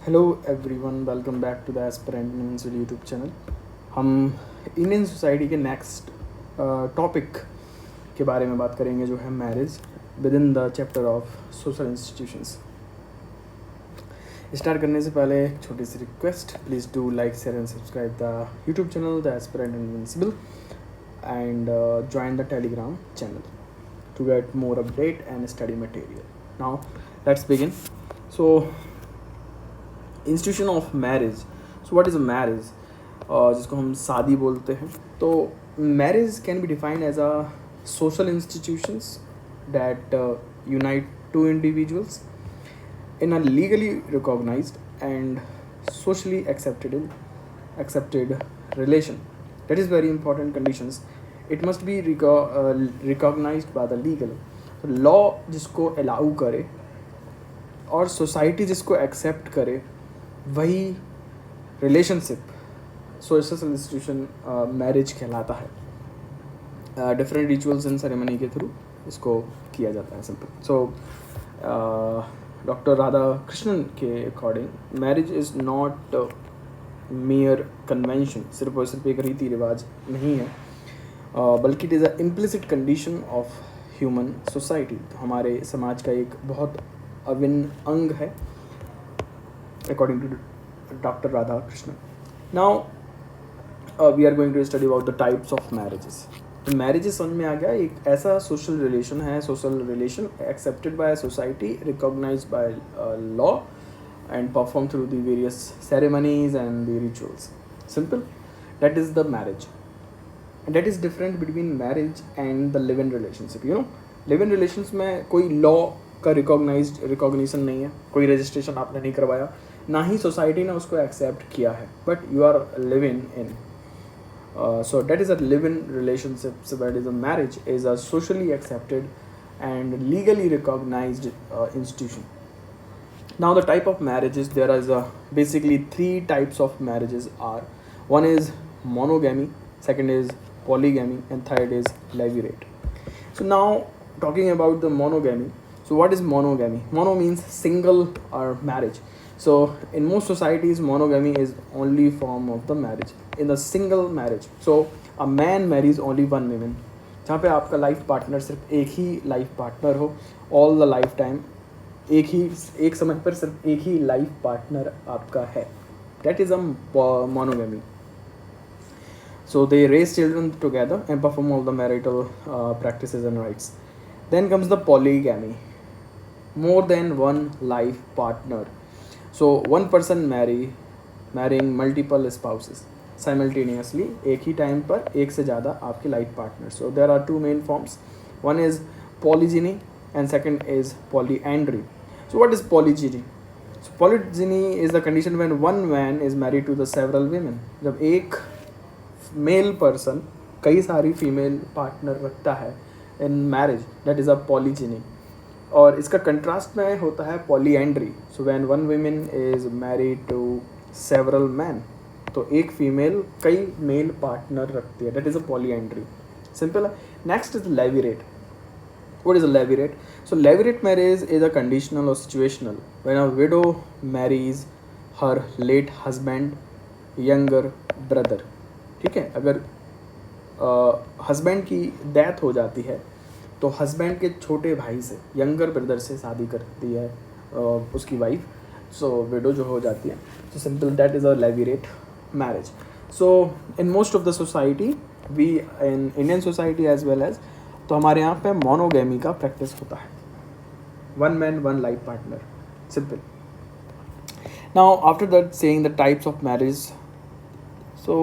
Hello everyone, welcome back to the aspirant means YouTube channel. हम Indian society के next topic के बारे में बात करेंगे, जो है marriage within the chapter of social institutions. Start करने से पहले एक छोटी सी request, please do like share and subscribe the YouTube channel the aspirant invincible and join the Telegram channel to get more update and study material. Now let's begin. So institution of marriage. So what is a marriage? जिसको हम शादी बोलते हैं. तो marriage can be defined as a social institutions that unite two individuals in a legally recognized and socially accepted relation. That is very important conditions. It must be recognized by the legal. Law जिसको allow करे और society जिसको accept करे, वही relationship social institution marriage कहलाता है. Different rituals and ceremony के through इसको किया जाता है. Simple. So doctor Radhakrishnan के according marriage is not mere convention. सिर्फ और सिर्फ एक रीति रिवाज नहीं है, बल्कि it is a implicit condition of human society. हमारे समाज का एक बहुत अभिन्न अंग है, according to doctor Radhakrishnan. Now we are going to study about the types of marriages. तो मैरिजेस समझ में आ गया, एक ऐसा सोशल रिलेशन है, social relation accepted by society, recognised by law and performed through the various ceremonies and the rituals. Simple. That is the marriage. And that is different between marriage and the live-in relationship. You know, live-in relations में कोई law का recognition नहीं है, कोई registration आपने नहीं करवाया, ना ही society ने उसको accept किया है, but you are living in. So that is a live-in relationship. So that is a marriage is a socially accepted and legally recognized institution. Now the type of marriages, there is basically three types of marriages are. One is monogamy, second is polygamy, and third is levirate. So now talking about the monogamy. So what is monogamy? Mono means single or marriage. So in most societies monogamy is only form of the marriage. In the single marriage, so a man marries only one woman, जहाँ पे आपका life partner सिर्फ एक ही life partner हो all the life time. एक समय पर सिर्फ एक ही लाइफ पार्टनर आपका है. That is a monogamy. So they raise children together and perform all the marital practices and rights. Then comes the polygamy, more than one life partner. So one person marrying multiple spouses simultaneously, एक ही time पर एक से ज़्यादा आपके life partner. So there are two main forms. One is polygyny and second is polyandry. So what is polygyny? So polygyny is the condition when one man is married to the several women. जब एक male person कई सारी female partner रखता है in marriage, that is a polygyny. और इसका contrast में होता है polyandry. So when one woman is married to several man, तो एक फीमेल कई मेल पार्टनर रखती है, that is a polyandry. Simple है. Next is levirate. What is a levirate? So levirate marriage is a conditional or situational when a widow marries her late husband, younger brother. ठीक है, अगर husband की death हो जाती है तो husband के छोटे भाई से, यंगर ब्रदर से शादी करती है उसकी वाइफ. सो विडो जो हो जाती है. So simple, that is a levirate marriage. So in most of the society, we in Indian society as well as, तो हमारे यहाँ पे मोनोगैमी का प्रैक्टिस होता है, one man one life partner. Simple. Now after that saying the types of marriage, so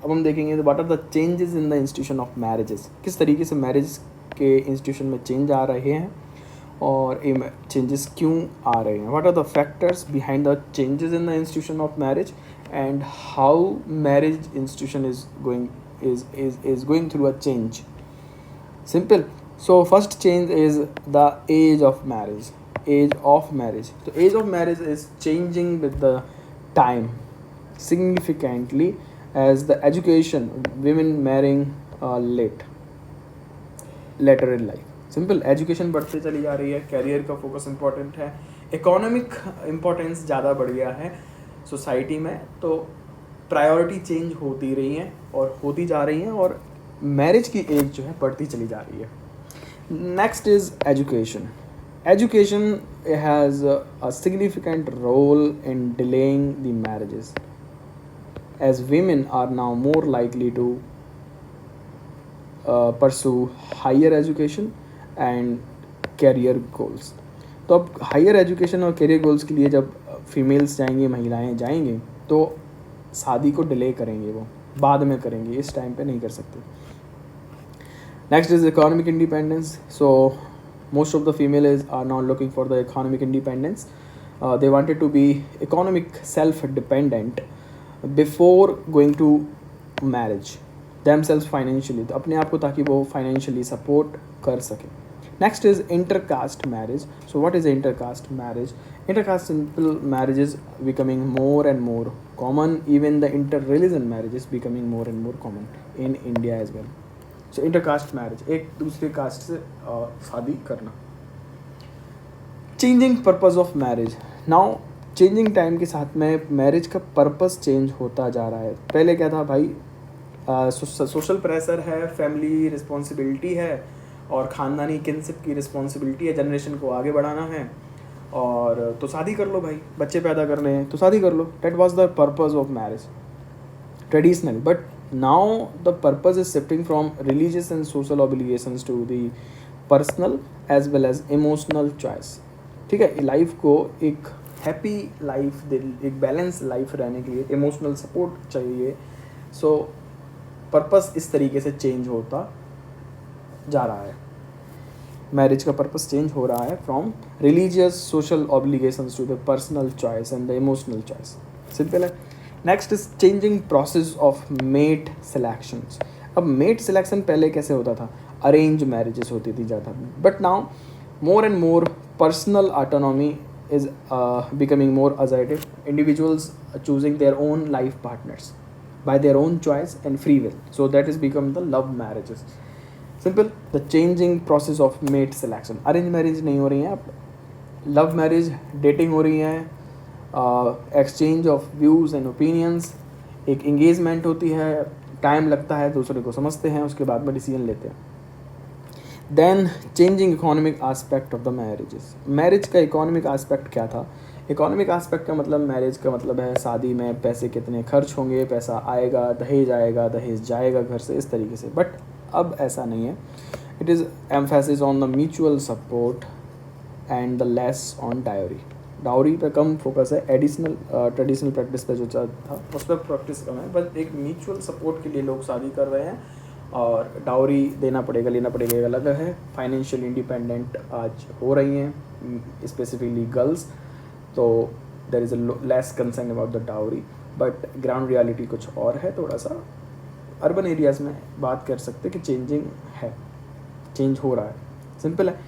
अब हम देखेंगे what are the changes in the institution of marriages. किस तरीके से मैरिज के इंस्टीट्यूशन में चेंज आ रहे हैं और ये चेंजेस क्यों आ रहे हैं. What are the factors behind the changes in the institution of marriage and how marriage institution is going through a change. Simple. So first change is the age of marriage. Age of marriage. So age of marriage is changing with the time significantly as the education, women marrying later in life. Simple. Education बढ़ते चली जा रही है, career का focus important है, economic importance ज़्यादा बढ़ गया है सोसाइटी में, तो प्रायोरिटी चेंज होती रही हैं और होती जा रही हैं, और मैरिज की एज जो है बढ़ती चली जा रही है. Next is education. Education has a significant role in delaying the marriages, as women are now more likely to pursue higher education and career goals. तो अब हायर एजुकेशन और करियर गोल्स के लिए जब फीमेल्स जाएंगी, महिलाएं जाएंगी, तो शादी को डिले करेंगे, वो बाद में करेंगे, इस टाइम पे नहीं कर सकते. Next is economic independence. So most of the females are now looking for the economic independence. They wanted to be economic self-dependent before going to marriage themselves financially, तो अपने आप को ताकि वो financially support कर सके. Next is intercaste marriage. So what is intercaste marriage? Intercaste simple marriage is becoming more and more common. Even the interreligion marriage is becoming more and more common in India as well. So intercaste marriage, एक दूसरे cast से शादी करना. Changing purpose of marriage. Now changing time के साथ में marriage का purpose change होता जा रहा है. पहले क्या था भाई, सोशल प्रेशर है, फैमिली रिस्पॉन्सिबिलिटी है, और ख़ानदानी किनशिप की रिस्पॉन्सिबिलिटी है, जनरेशन को आगे बढ़ाना है, और तो शादी कर लो भाई, बच्चे पैदा करने हैं तो शादी कर लो. That was the purpose of marriage traditional. But now the purpose is shifting from religious and social obligations to the personal as well as emotional choice. ठीक है, लाइफ को एक हैप्पी लाइफ, एक बैलेंस लाइफ रहने के लिए emotional support चाहिए. सो purpose इस तरीके से चेंज होता जा रहा है. मैरिज का पर्पस चेंज हो रहा है from religious social obligations to the personal choice and the emotional choice. Simple है. Next is changing process of mate selections. अब मेट सिलेक्शन पहले कैसे होता था, अरेंज मैरिजेस होती थी ज़्यादा, but now more and more personal autonomy is becoming more assertive. Individuals choosing their own life partners by their own choice and free will, so that is become the love marriages. Simple. The changing process of mate selection. Arrange marriage नहीं हो रही हैं अब, love marriage, dating हो रही है, exchange of views and opinions, एक engagement होती है, टाइम लगता है, दूसरे को समझते हैं, उसके बाद में डिसीजन लेते हैं. Then changing economic aspect of the marriages. Marriage का इकोनॉमिक आस्पेक्ट क्या था? इकोनॉमिक आस्पेक्ट का मतलब, मैरिज का मतलब है शादी में पैसे कितने खर्च होंगे, पैसा आएगा, दहेज जाएगा घर से, इस तरीके से. बट अब ऐसा नहीं है. It is emphasis on the mutual support and the less on diary. Dowry पे कम फोकस है, एडिशनल ट्रेडिशनल प्रैक्टिस पे जो था उस पर प्रैक्टिस कम है, बस एक म्यूचुअल सपोर्ट के लिए लोग शादी कर रहे हैं. और डाउरी देना पड़ेगा, लेना पड़ेगा, एक अलग है. फाइनेंशियल इंडिपेंडेंट आज हो रही हैं, स्पेसिफिकली गर्ल्स, तो there is a less concern about the dowry. But ground reality कुछ और है. थोड़ा सा अर्बन एरियाज़ में बात कर सकते कि चेंजिंग है, चेंज हो रहा है. सिंपल है.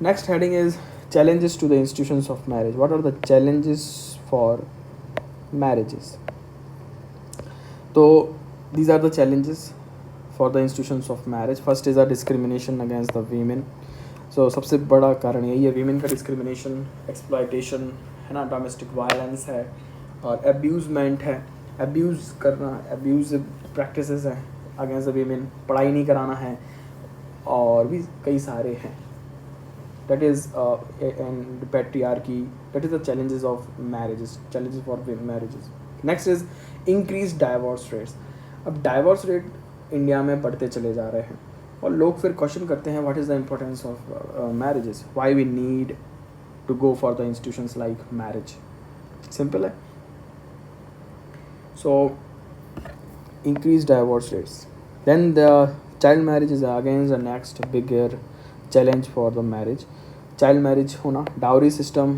Next heading is challenges to the institutions of marriage. What are the challenges for marriages? So these are the challenges for the institutions of marriage. First is a discrimination against the women. So सबसे बड़ा कारण यही है, women का discrimination, exploitation है ना, domestic violence है, और abusement है, abuse करना, abusive practices है against the women, पढ़ाई नहीं कराना है, और भी कई सारे हैं. That is and patriarchy. That is the challenges of marriages, challenges for marriages. Next is increased divorce rates. अब divorce rate इंडिया में बढ़ते चले जा रहे हैं, और लोग फिर क्वेश्चन करते हैं what is the importance of marriages, why we need to go for the institutions like marriage. Simple है. So increased divorce rates. Then the child marriage is again the next bigger challenge for the marriage. Child marriage होना, dowry system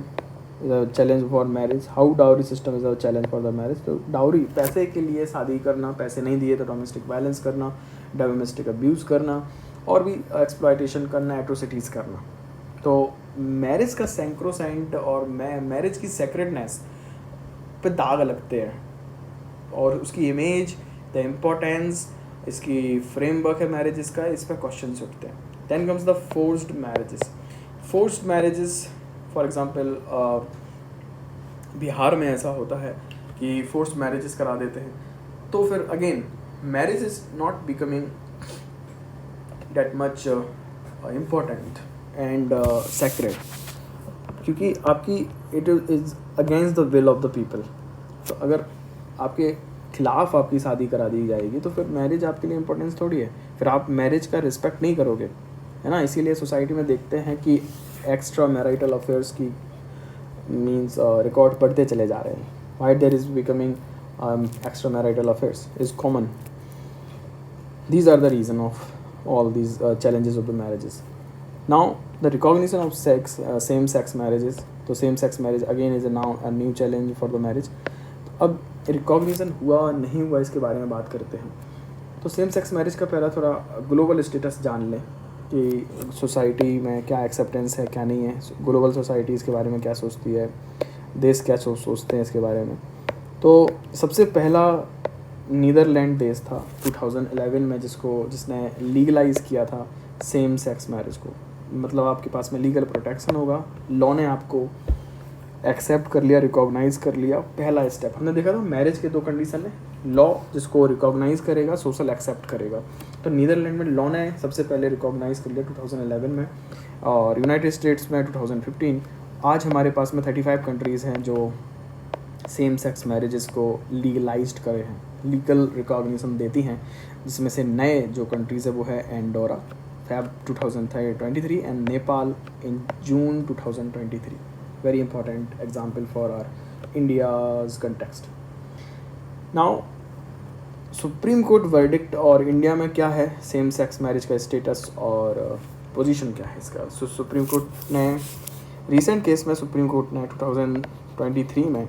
is a challenge for marriage. How dowry system is a challenge for the marriage? तो dowry, पैसे के लिए शादी करना, पैसे नहीं दिए तो डोमेस्टिक वायलेंस करना, डोमेस्टिक अब्यूज़ करना, और भी एक्सप्लॉयटेशन करना, एट्रोसिटीज़ करना. तो मैरिज का सैंक्रोसेंट और मैरिज की सेक्रेडनेस पे दाग लगते हैं, और उसकी इमेज, द इम्पोर्टेंस, इसकी फ्रेमवर्क है मैरिज का, इस पर क्वेश्चन उठते हैं. Then comes the forced marriages. Forced marriages for example Bihar में ऐसा होता है कि फोर्स मैरिजेस करा देते हैं, तो फिर again marriage is not becoming that much important and sacred, क्योंकि आपकी it is against the will of the people. तो अगर आपके खिलाफ आपकी शादी करा दी जाएगी तो फिर मैरिज आपके लिए इम्पोर्टेंस थोड़ी है, फिर आप मैरिज का रिस्पेक्ट नहीं करोगे, है ना. इसीलिए सोसाइटी में देखते हैं कि एक्स्ट्रा मैरिटल अफेयर्स की मीन्स रिकॉर्ड बढ़ते चले जा रहे हैं. Why there is becoming extra marital affairs is common. These are the reason of all these challenges of the marriages. Now the recognition of same sex marriages, तो same sex marriage again is now a new challenge for the marriage. अब recognition हुआ नहीं हुआ इसके बारे में बात करते हैं. तो सेम सेक्स मैरिज का पहला थोड़ा ग्लोबल स्टेटस जान लें कि सोसाइटी में क्या एक्सेप्टेंस है क्या नहीं है, ग्लोबल सोसाइटी इसके बारे में क्या सोचती है, देश क्या सोचते हैं इसके बारे में. तो सबसे पहला नीदरलैंड देश था 2011 में जिसने लीगलाइज़ किया था सेम सेक्स मैरिज को. मतलब आपके पास में लीगल प्रोटेक्शन होगा, लॉ ने आपको एक्सेप्ट कर लिया, रिकॉग्नाइज़ कर लिया. पहला स्टेप हमने देखा था मैरिज के दो कंडीशन है, लॉ जिसको रिकॉग्नाइज़ करेगा, सोशल एक्सेप्ट करेगा. तो नीदरलैंड में लॉ ने सबसे पहले रिकॉग्नाइज़ कर लिया 2011 में, और यूनाइटेड स्टेट्स में 2015. आज हमारे पास में 35 कंट्रीज़ हैं जो सेम सेक्स मैरिजेस को लीगलाइज्ड करे हैं, लीगल रिकॉग्निशन देती हैं, जिसमें से नए जो कंट्रीज़ है वो है Andorra Feb 2023 and Nepal in June 2023. Very important example for our India's context. Now Supreme Court verdict और इंडिया में क्या है सेम सेक्स मैरिज का स्टेटस और पोजीशन क्या है इसका. सुप्रीम कोर्ट ने रिसेंट केस में सुप्रीम कोर्ट ने 2023 में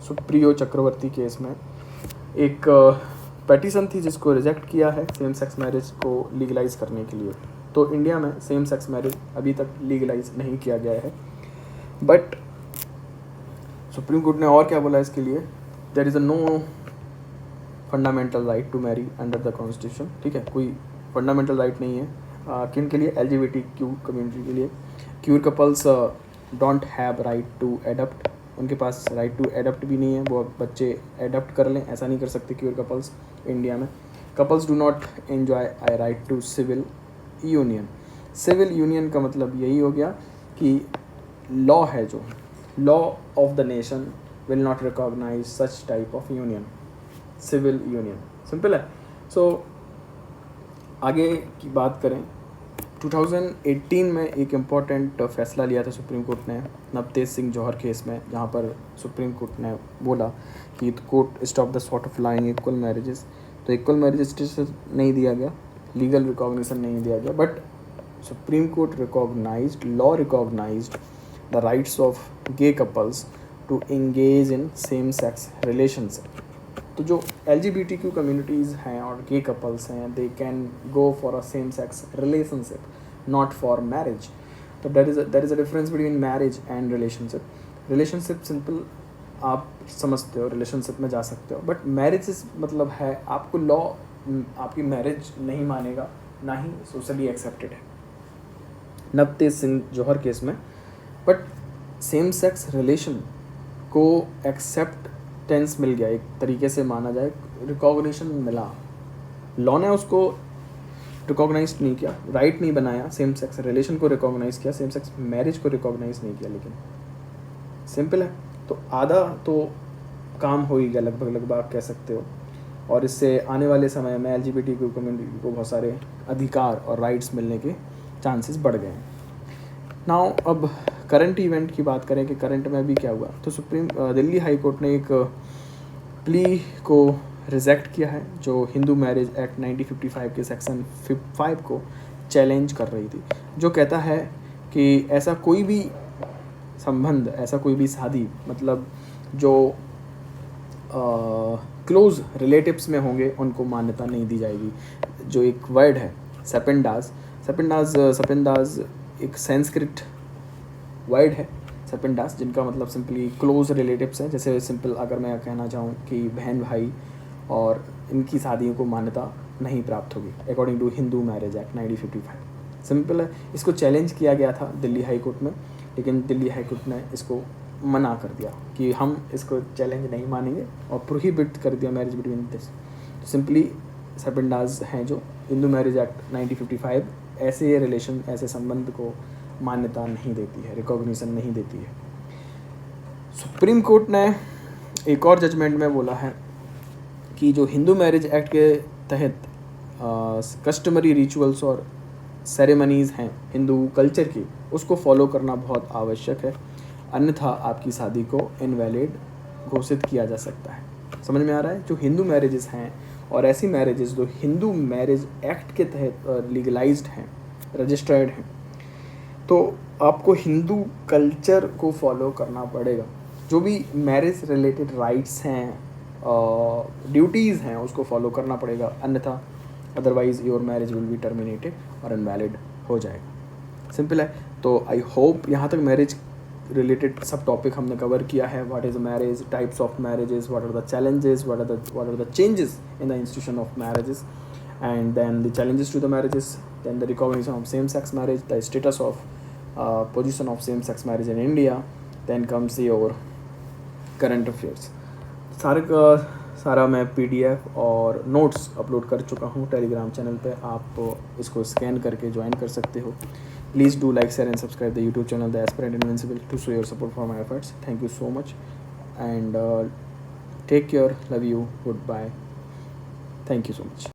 सुप्रियो चक्रवर्ती केस में एक पेटिशन थी जिसको रिजेक्ट किया है सेम सेक्स मैरिज को लीगलाइज करने के लिए. तो इंडिया में सेम सेक्स मैरिज अभी तक लीगलाइज नहीं किया गया है. बट सुप्रीम कोर्ट ने और क्या बोला इसके लिए, there is a no fundamental right to marry under the constitution. ठीक है, कोई फंडामेंटल राइट नहीं है किन के लिए, LGBTQ कम्युनिटी के लिए. Queer couples don't have right to adopt, उनके पास राइट टू एडप्ट भी नहीं है, वो बच्चे एडप्ट कर लें ऐसा नहीं कर सकते क्यूर कपल्स इंडिया में. Couples do not enjoy I right to civil union. Civil union का मतलब यही हो गया कि लॉ है जो law of the nation will not recognise such type of union, civil union. Simple है. सो आगे की बात करें, 2018 में एक इम्पॉर्टेंट फैसला लिया था सुप्रीम कोर्ट ने नवतेज सिंह जौहर केस में, जहाँ पर सुप्रीम कोर्ट ने बोला कि court stop the sort of lying equal marriages. तो इक्वल मैरिज स्टेटस नहीं दिया गया, लीगल रिकॉग्निशन नहीं दिया गया, but supreme court recognised, law recognised the rights of gay couples to engage in same sex relationship. तो जो LGBTQ कम्युनिटीज़ हैं और गे कपल्स हैं, they can go for a same sex relationship, not for marriage. तो there is a difference between marriage and relationship. Relationship simple आप समझते हो, relationship में जा सकते हो, बट मैरिज मतलब है आपको लॉ आपकी मैरिज नहीं मानेगा, ना ही सोशली एक्सेप्टेड है नवतेज सिंह जौहर केस में. बट सेम सेक्स रिलेशन को एक्सेप्टेंस मिल गया, एक तरीके से माना जाए, रिकॉग्निशन मिला. लॉ ने उसको रिकॉग्नाइज नहीं किया, राइट नहीं बनाया, सेम सेक्स रिलेशन को रिकॉग्नाइज किया, सेम सेक्स मैरिज को रिकॉग्नाइज नहीं किया. लेकिन सिंपल है, तो आधा तो काम हो ही गया लगभग आप कह सकते हो. और इससे आने वाले समय में LGBTQ कम्युनिटी को बहुत सारे अधिकार और राइट्स मिलने के चांसेस बढ़ गए हैं. नाउ अब करंट इवेंट की बात करें कि करंट में भी क्या हुआ, तो दिल्ली हाई कोर्ट ने एक प्ली को रिजेक्ट किया है जो हिंदू मैरिज एक्ट 1955 के सेक्शन 5 को चैलेंज कर रही थी, जो कहता है कि ऐसा कोई भी संबंध, ऐसा कोई भी शादी, मतलब जो क्लोज रिलेटिव्स में होंगे उनको मान्यता नहीं दी जाएगी. जो एक वर्ड है सपेंडाज एक संस्कृत वर्ड है सपेंडास, जिनका मतलब सिंपली क्लोज रिलेटिव्स हैं. जैसे सिंपल अगर मैं कहना चाहूँ कि बहन भाई, और इनकी शादियों को मान्यता नहीं प्राप्त होगी according to Hindu Marriage Act 1955. Simple है. इसको चैलेंज किया गया था दिल्ली हाई कोर्ट में. लेकिन दिल्ली हाई कोर्ट ने इसको मना कर दिया कि हम इसको चैलेंज नहीं मानेंगे और प्रोहिबिट कर दिया मैरिज बिटवीन दिस। तो सिंपली सरपिंडाज हैं जो हिंदू मैरिज एक्ट 1955 ऐसे रिलेशन, ऐसे संबंध को मान्यता नहीं देती है, रिकॉग्निशन नहीं देती है। सुप्रीम कोर्ट ने एक और जजमेंट में बोला है कि जो हिंदू मैरिज एक्ट के तहत कस्टमरी रिचुअल्स और सेरेमनीज़ हैं हिंदू कल्चर की, उसको फॉलो करना बहुत आवश्यक है, अन्यथा आपकी शादी को इनवैलिड घोषित किया जा सकता है। समझ में आ रहा है? जो हिंदू मैरिजेस हैं और ऐसी मैरिजेस जो हिंदू मैरिज एक्ट के तहत लीगलाइज्ड हैं, रजिस्टर्ड हैं, तो आपको हिंदू कल्चर को फॉलो करना पड़ेगा। जो भी मैरिज रिलेटेड राइट्स हैं, ड्यूटीज़ हैं, उसको फॉलो करना पड़ेगा, अन्यथा otherwise your marriage will be terminated और इनवैलिड हो जाएगा। सिंपल है। तो आई होप यहाँ तक मैरिज रिलेटेड सब टॉपिक हमने कवर किया है। What is marriage, types of marriages, what are the challenges, what are the changes in the institution of marriages, and then the challenges to the marriages, then the recognition of same-sex marriage, the status of position of same-sex marriage in India, then comes your current affairs। सारे का सारा मैं PDF और notes upload कर चुका हूँ Telegram channel पे, आप इसको स्कैन करके ज्वाइन कर सकते हो। Please do like, share and subscribe the YouTube channel the aspirant invincible to show your support for my efforts. Thank you so much and take care, love you, goodbye, thank you so much.